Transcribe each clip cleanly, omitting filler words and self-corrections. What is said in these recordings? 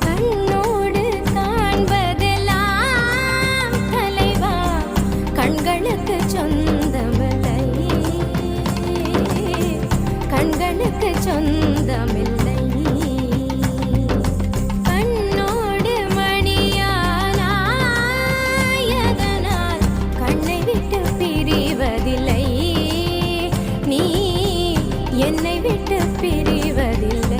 கண்ணோடு காண்பதெல்லாம் தலைவா கண்களுக்கு சொந்தமில்லை, கண்களுக்கு சொந்தமில்லை. கண்ணோடு மணியானாயதனால் கண்ணை விட்டு பிரிவதில்லை, நீ என்னை விட்டு பிரிவதில்லை.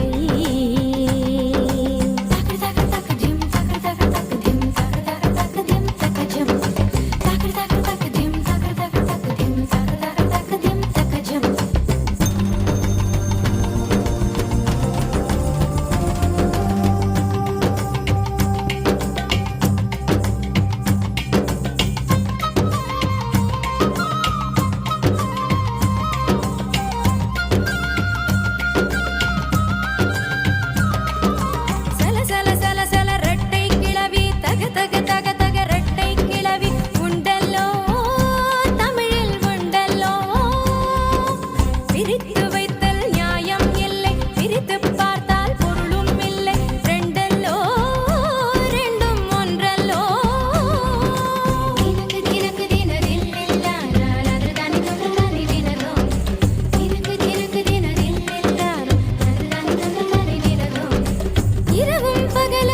சல சல சல சல ரெட்டை கிளவி தக தக தக தக ரெட்டை கிளவி உண்டல்லோ, தமிழில் உண்டல்லோ. பிரித்து வைத்தல் நியாயம் இல்லை, பிரித்து பார்த்தால் பொருளும் இல்லை. ரெண்டல்லோ ரெண்டும் ஒன்றல்லோ. தினக்கு தினக்கு தினரில்லில்லா அதுதானி தொந்ததானி தினரோ. தினக்கு தினக்கு தினரில்லில்லா அதுதானி தொந்ததானி தினரோ. இரவும் பகலும்